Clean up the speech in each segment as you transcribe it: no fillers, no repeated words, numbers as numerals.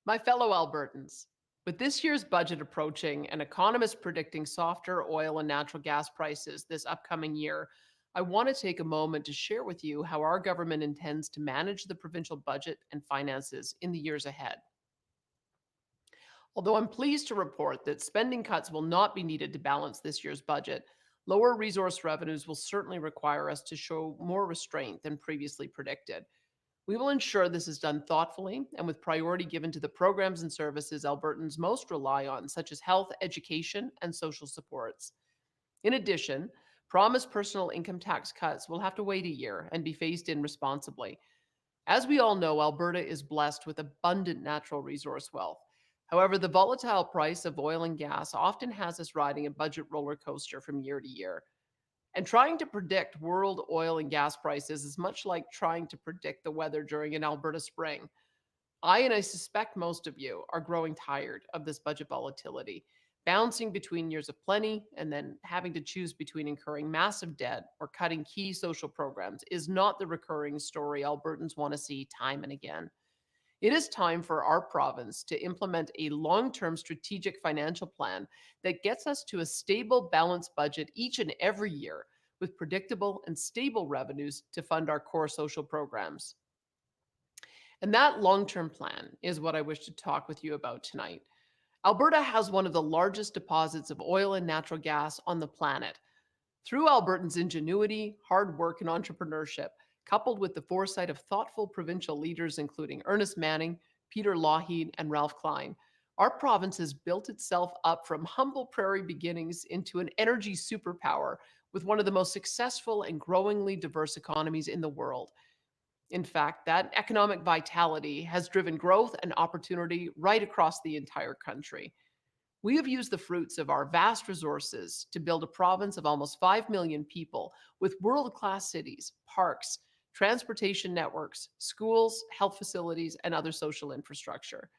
My fellow Albertans, with this year's budget approaching and economists predicting softer oil and natural gas prices this upcoming year, I want to take a moment to share with you how our government intends to manage the provincial budget and finances in the years ahead. Although I'm pleased to report that spending cuts will not be needed to balance this year's budget, lower resource revenues will certainly require us to show more restraint than previously predicted. We will ensure this is done thoughtfully and with priority given to the programs and services Albertans most rely on, such as health, education, and social supports. In addition, promised personal income tax cuts will have to wait a year and be phased in responsibly. As we all know, Alberta is blessed with abundant natural resource wealth. However, the volatile price of oil and gas often has us riding a budget roller coaster from year to year. And trying to predict world oil and gas prices is much like trying to predict the weather during an Alberta spring. I suspect most of you are growing tired of this budget volatility, bouncing between years of plenty and then having to choose between incurring massive debt or cutting key social programs is not the recurring story Albertans want to see time and again. It is time for our province to implement a long term strategic financial plan that gets us to a stable, balanced budget each and every year with predictable and stable revenues to fund our core social programs. And that long term plan is what I wish to talk with you about tonight. Alberta has one of the largest deposits of oil and natural gas on the planet. Through Albertans' ingenuity, hard work, and entrepreneurship, coupled with the foresight of thoughtful provincial leaders including Ernest Manning, Peter Lougheed, and Ralph Klein, our province has built itself up from humble prairie beginnings into an energy superpower with one of the most successful and growingly diverse economies in the world. In fact, that economic vitality has driven growth and opportunity right across the entire country. We have used the fruits of our vast resources to build a province of almost 5 million people with world class cities, parks, transportation networks, schools, health facilities, and other social infrastructure.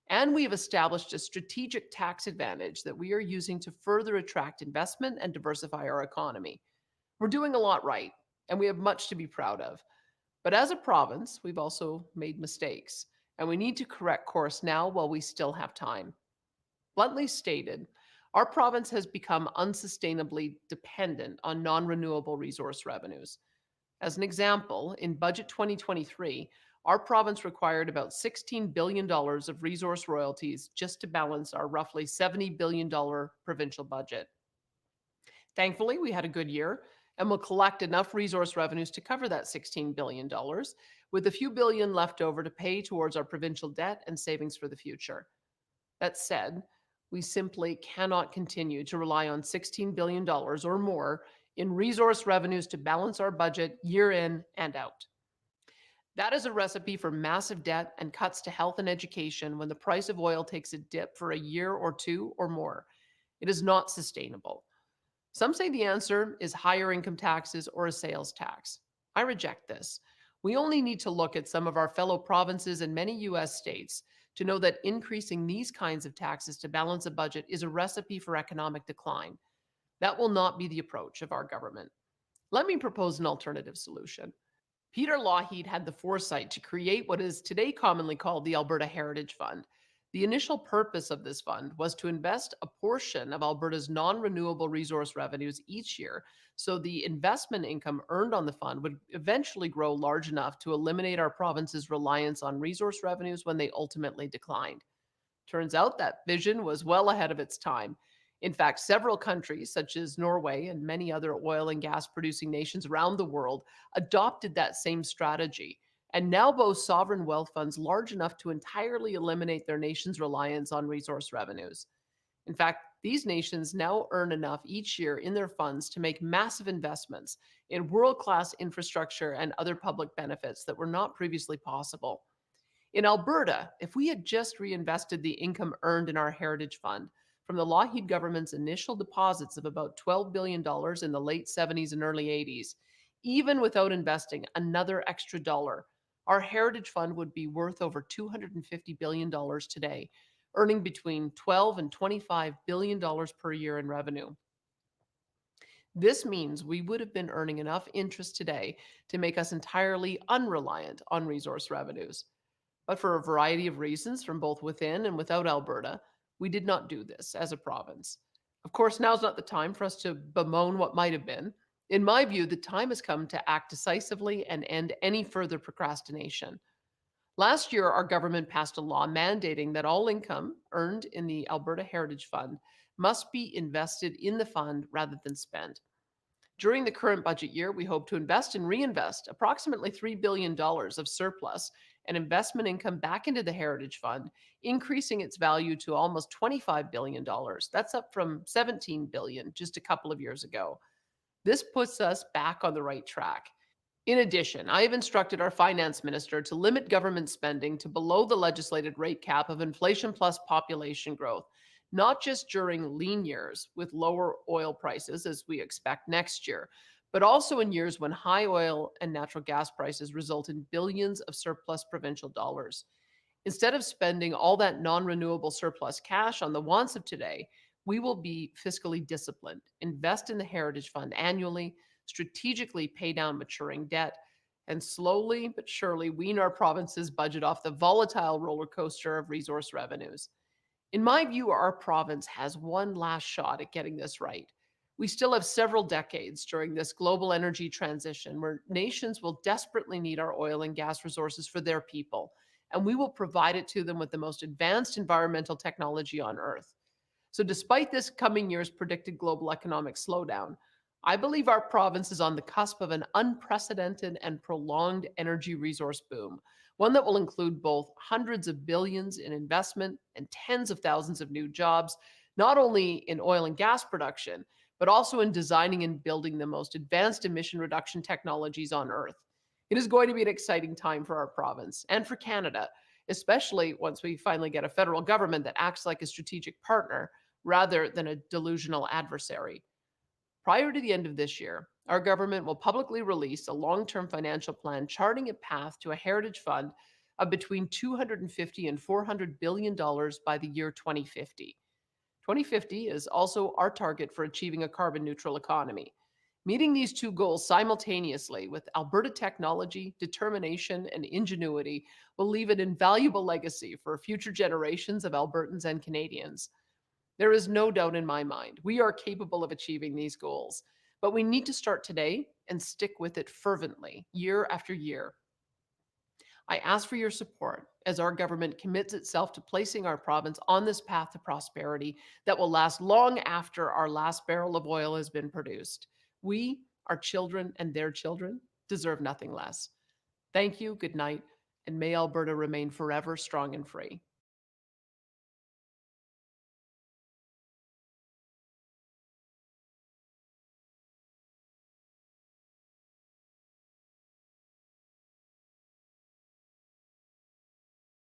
And we have established a strategic tax advantage that we are using to further attract investment and diversify our economy. We're doing a lot right, and we have much to be proud of. But as a province, we've also made mistakes, and we need to correct course now while we still have time. Bluntly stated, our province has become unsustainably dependent on non renewable resource revenues. As an example, in Budget 2023, our province required about $16 billion of resource royalties just to balance our roughly $70 billion provincial budget. Thankfully, we had a good year and will collect enough resource revenues to cover that $16 billion, with a few billion left over to pay towards our provincial debt and savings for the future. That said, we simply cannot continue to rely on $16 billion or more in resource revenues to balance our budget year in and out. That is a recipe for massive debt and cuts to health and education when the price of oil takes a dip for a year or two or more. It is not sustainable. Some say the answer is higher income taxes or a sales tax. I reject this. We only need to look at some of our fellow provinces and many US states to know that increasing these kinds of taxes to balance a budget is a recipe for economic decline. That will not be the approach of our government. Let me propose an alternative solution. Peter Lougheed had the foresight to create what is today commonly called the Alberta Heritage Fund. The initial purpose of this fund was to invest a portion of Alberta's non renewable resource revenues each year so the investment income earned on the fund would eventually grow large enough to eliminate our province's reliance on resource revenues when they ultimately declined. Turns out that vision was well ahead of its time. In fact, several countries, such as Norway and many other oil and gas producing nations around the world, adopted that same strategy and now boast sovereign wealth funds large enough to entirely eliminate their nation's reliance on resource revenues. In fact, these nations now earn enough each year in their funds to make massive investments in world class infrastructure and other public benefits that were not previously possible. In Alberta, if we had just reinvested the income earned in our Heritage Fund from the Lougheed government's initial deposits of about $12 billion in the late 70s and early 80s, even without investing another extra dollar, our Heritage Fund would be worth over $250 billion today, earning between $12 and $25 billion per year in revenue. This means we would have been earning enough interest today to make us entirely unreliant on resource revenues. But for a variety of reasons from both within and without Alberta, we did not do this as a province. Of course, now's not the time for us to bemoan what might have been. In my view, the time has come to act decisively and end any further procrastination. Last year, our government passed a law mandating that all income earned in the Alberta Heritage Fund must be invested in the fund rather than spent. During the current budget year, we hope to invest and reinvest approximately $3 billion of surplus and investment income back into the Heritage Fund, increasing its value to almost $25 billion. That's up from $17 billion just a couple of years ago. This puts us back on the right track. In addition, I have instructed our finance minister to limit government spending to below the legislated rate cap of inflation plus population growth, not just during lean years with lower oil prices, as we expect next year, but also in years when high oil and natural gas prices result in billions of surplus provincial dollars. Instead of spending all that non renewable surplus cash on the wants of today, we will be fiscally disciplined, invest in the Heritage Fund annually, strategically pay down maturing debt, and slowly but surely wean our province's budget off the volatile roller coaster of resource revenues. In my view, our province has one last shot at getting this right. We still have several decades during this global energy transition where nations will desperately need our oil and gas resources for their people, and we will provide it to them with the most advanced environmental technology on Earth. So, despite this coming year's predicted global economic slowdown, I believe our province is on the cusp of an unprecedented and prolonged energy resource boom, one that will include both hundreds of billions in investment and tens of thousands of new jobs, not only in oil and gas production, but also in designing and building the most advanced emission reduction technologies on Earth. It is going to be an exciting time for our province and for Canada, especially once we finally get a federal government that acts like a strategic partner rather than a delusional adversary. Prior to the end of this year, our government will publicly release a long term financial plan charting a path to a heritage fund of between $250 and $400 billion by the year 2050. 2050 is also our target for achieving a carbon neutral economy. Meeting these two goals simultaneously with Alberta technology, determination, and ingenuity will leave an invaluable legacy for future generations of Albertans and Canadians. There is no doubt in my mind we are capable of achieving these goals, but we need to start today and stick with it fervently, year after year. I ask for your support as our government commits itself to placing our province on this path to prosperity that will last long after our last barrel of oil has been produced. We, our children, and their children deserve nothing less. Thank you, good night, and may Alberta remain forever strong and free.